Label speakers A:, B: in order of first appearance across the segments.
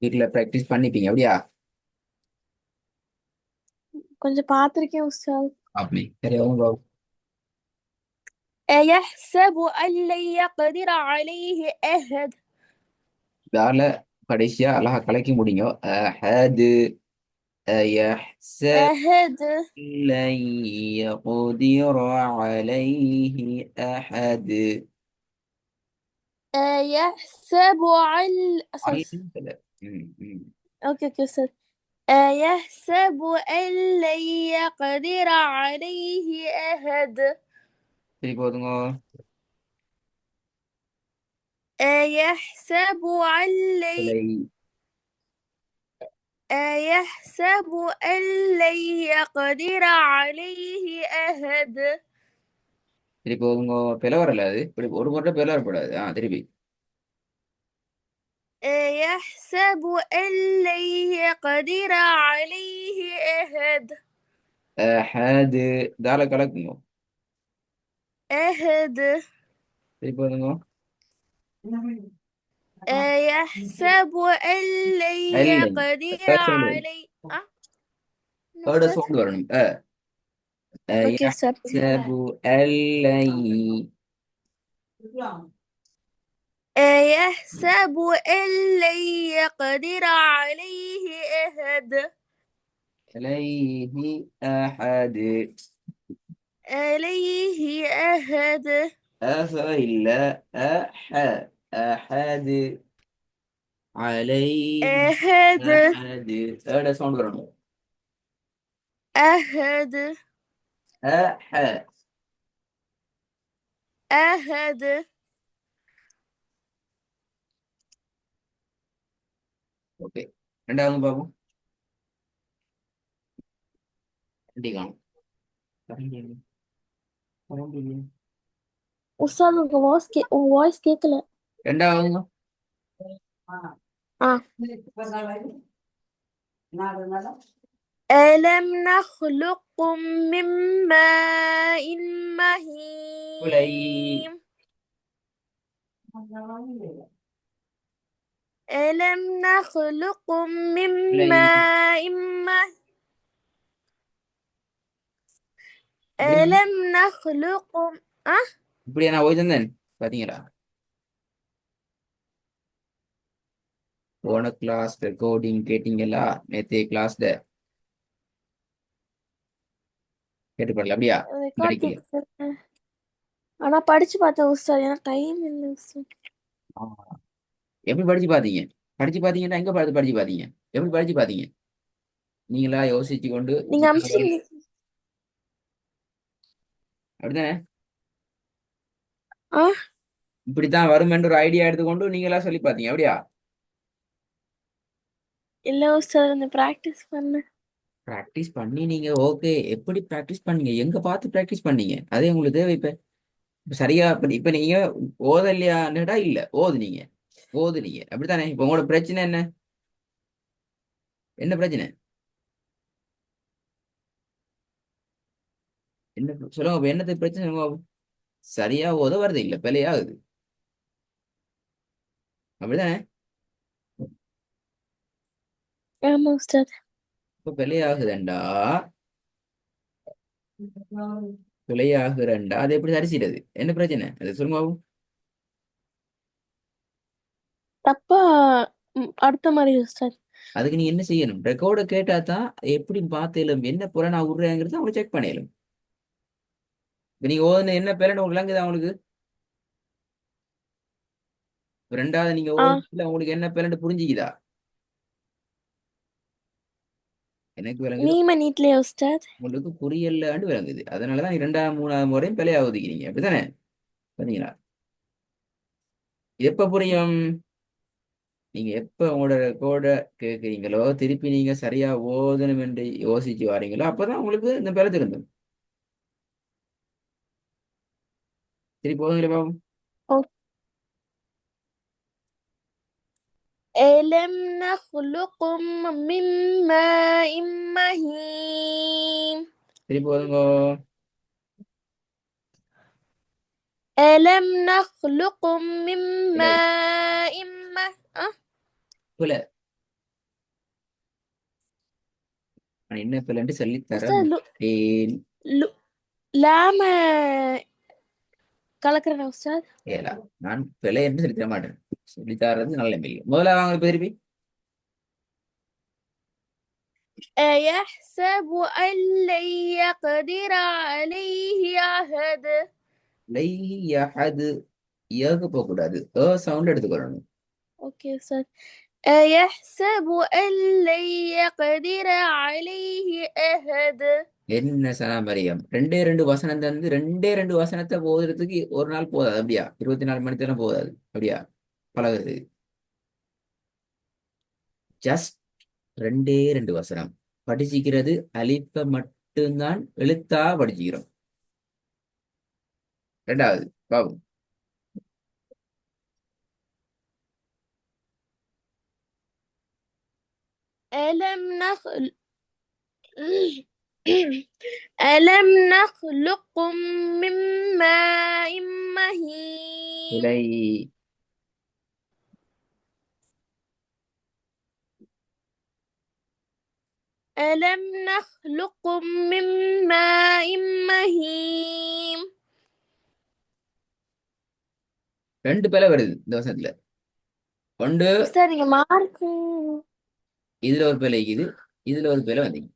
A: வீட்ல ப்ராக்டிஸ் பண்ணிப்பீங்க அப்படியா?
B: கொஞ்சம் பார்த்திருக்கேன் உஸ்தாத்.
A: அப்படி சரி அவங்க
B: أيحسب أن لن يقدر عليه أحد.
A: வேல கடைசியா அழகா கலக்கி முடிங்க. அஹது அயஹ்ச
B: أحد.
A: لن يقدر عليه أحد.
B: أيحسب
A: على
B: أصلا.
A: م- م.
B: أوكي أوكي أستاذ. أيحسب أن لن يقدر عليه أحد.
A: சரி போதுங்க.
B: أيحسب أن لن
A: இல்லை.
B: أيحسب أن لن يقدر عليه أحد.
A: சரி போதுங்க. பிள வரல அது இப்படி ஒரு முறை பிள வரக்கூடாது. திருப்பி.
B: أيحسب أن لن يقدر عليه أحد.
A: அஹது தால கலக்குங்க.
B: أحد.
A: சரி போதுங்க.
B: أيحسب أن لن
A: இல்லைங்க.
B: يقدر عليه
A: தேர்ட்
B: أستاذ.
A: சவுண்ட் வரணும்.
B: أوكي أستاذ.
A: يحسب أن لن
B: أيحسب أن لن يقدر عليه أحد.
A: عليه أحد.
B: عليه أحد.
A: إلا أحد. عليه
B: أحد.
A: أحد. தேர்ட் சவுண்ட் வரணும்.
B: أحد.
A: أح.
B: أحد.
A: ஓகே. ரெண்டாவது பாபு ரெடி காணும்.
B: أستاذ உங்க வாய்ஸ் கேட்கல.
A: ரெண்டாவது
B: ஆ. ألم نخلقكم من ماء
A: புலை
B: مهين. ألم نخلقكم من
A: புலை
B: ماء مهين.
A: இப்படி
B: ألم نخلقكم
A: இப்படியா நான் போய் தந்தேன் பாத்தீங்களா? போன கிளாஸ் ரெக்கார்டிங் கேட்டீங்களா? நேற்று கிளாஸ்ல கேட்டுப்படல அப்படியா?
B: ரெக்கார்ட்
A: படிக்கல.
B: கேட்க. ஆனா படிச்சு பார்த்தேன் உஸ்தாத், எனக்கு டைம் இல்லை உஸ்தாத்.
A: ஆ. எப்படி படிச்சு பாத்தீங்க? படிச்சு பாத்தீங்கன்னா எங்க பார்த்து படிச்சு பாத்தீங்க? எப்படி படிச்சு பாத்தீங்க? நீங்களா யோசிச்சு கொண்டு
B: நீங்க
A: இப்படித்தான் வரும்
B: அமிச்சிங்க.
A: அப்படித்தானே?
B: ஆ.
A: இப்படித்தான் வரும் என்று ஒரு ஐடியா எடுத்துக்கொண்டு நீங்களா சொல்லி பாத்தீங்க அப்படியா?
B: இல்ல உஸ்தாத், இந்த பிராக்டிஸ் பண்ண.
A: பிராக்டிஸ் பண்ணி நீங்க ஓகே. எப்படி பிராக்டிஸ் பண்ணீங்க? எங்க பார்த்து பிராக்டிஸ் பண்ணீங்க? அதே உங்களுக்கு தேவை. இப்ப இப்ப சரியா இப்ப நீங்க ஓதலையான்னுடா இல்ல ஓதுனீங்க. ஓதுனீங்க அப்படித்தானே? இப்ப உங்களோட பிரச்சனை என்ன? என்ன பிரச்சனை? என்ன சொல்லுங்க. இப்ப என்னது பிரச்சனை சொல்லுங்க பாப்போம். சரியா ஓத வருது இல்ல பிழையாகுது. அப்படிதானே?
B: ஆமா உஸ்தாத்.
A: இப்ப பிழையாகுதுண்டா. பிழையாகுறண்டா அது எப்படி சரி செய்யறது? என்ன பிரச்சனை அது சொல்லுங்க பாப்போம்.
B: தப்பா. அடுத்த மாதிரி உஸ்தாத்.
A: அதுக்கு நீ என்ன செய்யணும்? ரெக்கார்டை கேட்டா தான் எப்படி பார்த்தேலும் என்ன புற நான் விடுறேங்கிறத அவங்க செக் பண்ணிடலும். இப்ப நீங்க ஓதுன என்ன பேரண்ட் உங்களுக்கு விளங்குதா உங்களுக்கு? இப்ப ரெண்டாவது நீங்க
B: ஆ.
A: ஓதுனதுல உங்களுக்கு என்ன பேரண்ட் புரிஞ்சுக்குதா? எனக்கு விளங்குது.
B: மீம நீட்லயே உஸ்தாத்.
A: உங்களுக்கு புரியலன்னு விளங்குது. அதனாலதான் நீ ரெண்டாவது மூணாவது முறையும் பிழையா ஒதுக்கிறீங்க அப்படித்தானே? பாத்தீங்களா? எப்ப புரியும்? நீங்க எப்ப உங்களோட ரெக்கார்ட கேட்குறீங்களோ திருப்பி நீங்க சரியா ஓதணும் என்று யோசிச்சு வாரீங்களோ அப்பதான் உங்களுக்கு இந்த பிழை திருந்தும். திருப்பி ஓதுங்களே பாப்போம்.
B: ألم نخلقكم من ماء مهين.
A: திருப்பி ஓதுங்க.
B: ألم نخلقكم من
A: பிழை
B: ماء
A: பிழை நான் என்ன பிள்ளைன்னு சொல்லி தர
B: உஸ்தாத்
A: மாட்டேன்.
B: லு லாம கலக்குறேனா உஸ்தாத்?
A: ஏலா, நான் பிள்ளை என்று சொல்லி தர மாட்டேன். சொல்லி தர்றது நல்ல இல்லை. முதல்ல வாங்க திருப்பி.
B: أيحسب أن لن يقدر عليه أحد.
A: லையஹது, ஏக போகக்கூடாது, சவுண்ட் எடுத்துக்கொள்ளணும்.
B: ஓகே உஸ்தாத். أيحسب أن لن يقدر عليه أحد.
A: என்ன சனாமரியம், ரெண்டே ரெண்டு வசனம் தந்து ரெண்டே ரெண்டு வசனத்தை போதுறதுக்கு ஒரு நாள் போதாது அப்படியா? 24 மணி நேரம் போதாது அப்படியா பழகுது? ஜஸ்ட் ரெண்டே ரெண்டு வசனம் படிச்சுக்கிறது. அலிப்ப மட்டும்தான் எழுத்தா படிச்சுக்கிறோம். ரெண்டாவது பாபு.
B: ألم نخل ألم نخلقكم من ماء مهين.
A: இலை.
B: ألم نخلقكم من ماء مهين.
A: ரெண்டு பேரை வருது இந்த வசனத்துல. ஒன்று,
B: உஸ்தாத் நீங்க மார்க்
A: இதுல ஒரு பேர் இருக்குது, இதுல ஒரு பேர் வந்தீங்க.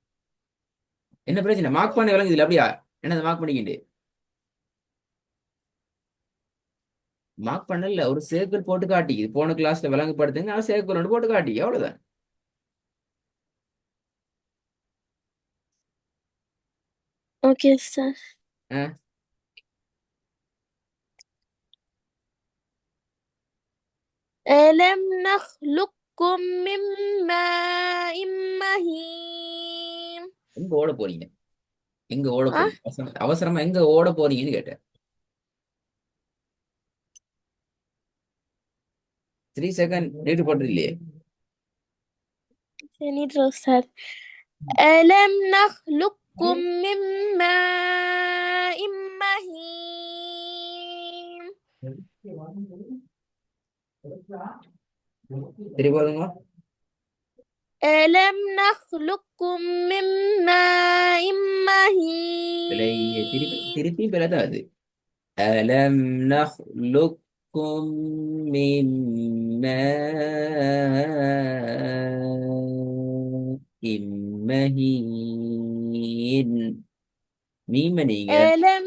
A: என்ன பிரச்சனை? மார்க் பண்ண விளங்குது இல்ல அப்படியா? என்னது மார்க் பண்ணிக்கிண்டு? மார்க் பண்ணல, ஒரு சேர்க்கல் போட்டு காட்டி போன கிளாஸ்ல விளங்குப்படுத்துங்க. நான் சேர்க்கல் ஒன்று போட்டு காட்டி அவ்வளவுதான்.
B: ஓகே உஸ்தாத்.
A: அஹ்,
B: ألم نخلقكم من ماء مهين.
A: எங்க ஓட போறீங்க? எங்க ஓட
B: ஆ
A: போறீங்க? அவசரமா எங்க ஓட போறீங்கன்னு கேட்டேன். 3 செகண்ட் நீட்டு போட்டு இல்லையே.
B: سنيد أستاذ. ألم نخلقكم من ماء مهين.
A: சரி போதுங்க.
B: ألم نخلقكم من ماء
A: விலையே திருப்பி
B: مهين.
A: திருப்பி பிறதான் அது. அலம் நஹ்லுக்கும் மின் மாஇம் மஹீன். மீம நீங்க
B: ألم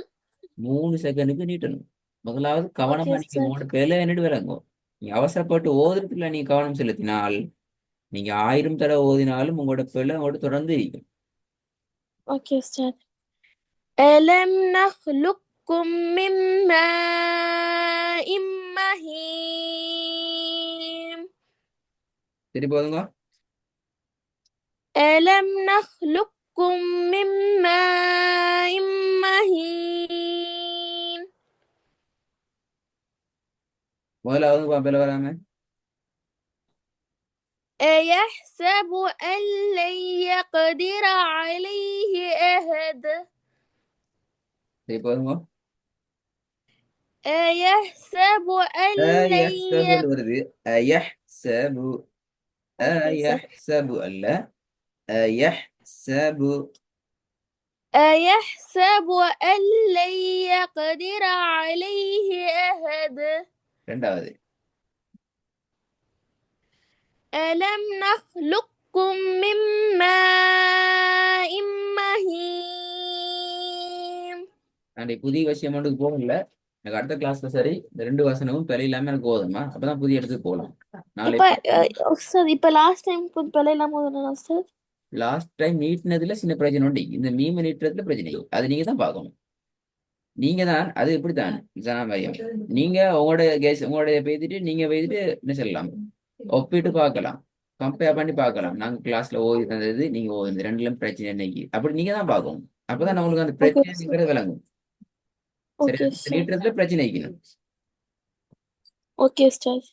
A: 3 செகண்டுக்கு நீட்டணும். முதலாவது
B: أوكي
A: கவனமா நீங்க
B: أستاذ.
A: உங்களோட பேர்ல என்னட்டு விளங்கும். நீங்க அவசரப்பட்டு ஓதுறதுல நீங்க கவனம் செலுத்தினால் நீங்க 1000 தடவை ஓதினாலும் உங்களோட பேர்ல உங்களோட தொடர்ந்து இருக்கும்.
B: أوكي أستاذ. ألم نخلقكم من ماء مهين.
A: சரி போதுங்க.
B: ألم نخلقكم من ماء مهين.
A: முதலாவது பேர்ல வராம
B: أيحسب أن لن يقدر عليه أحد.
A: சரி போதுங்க.
B: أيحسب أن لن
A: அயஹ்சபுன்னு வருது. அயஹ்சபு,
B: أوكي صح.
A: அயஹ்சபு அல்ல, அயஹ்சபு.
B: أيحسب أن لن يقدر عليه أحد.
A: ரெண்டாவது.
B: ألم نخلقكم من ماء مهين.
A: நான் புதிய விஷயம் ஒன்றுக்கு போகல. எனக்கு அடுத்த கிளாஸ்ல சரி இந்த ரெண்டு வசனமும் பிழை இல்லாம எனக்கு போதுமா? அப்பதான் புதிய இடத்துக்கு போகலாம். நாளை
B: இப்ப உஸ்தாத் இப்ப லாஸ்ட் டைம் கொஞ்சம் பிழை இல்லாம வந்தனா உஸ்தாத்?
A: லாஸ்ட் டைம் நீட்டினதுல சின்ன பிரச்சனை உண்டு. இந்த மீம நீட்டுறதுல பிரச்சனை இல்லை. அது நீங்க தான் பார்க்கணும். நீங்க தான் அது இப்படித்தான் ஜனாமரியம். நீங்க உங்களோட கேஸ் உங்களோட பேசிட்டு நீங்க பேசிட்டு என்ன சொல்லலாம், ஒப்பிட்டு பார்க்கலாம், கம்பேர் பண்ணி பார்க்கலாம். நாங்க கிளாஸ்ல ஓதி தந்தது நீங்க ஓதுனது ரெண்டுல பிரச்சனை என்னைக்கு அப்படி நீங்க தான் பார்க்கணும். அப்பதான் உங்களுக்கு அந்த
B: ஓகே உஸ்தாத்.
A: பிரச்சனைங்கிறது விளங்கும். சரி,
B: ஓகே உஸ்தாத்.
A: நீட்டுறதுல பிரச்சனை வைக்கணும்.
B: ஓகே உஸ்தாத்.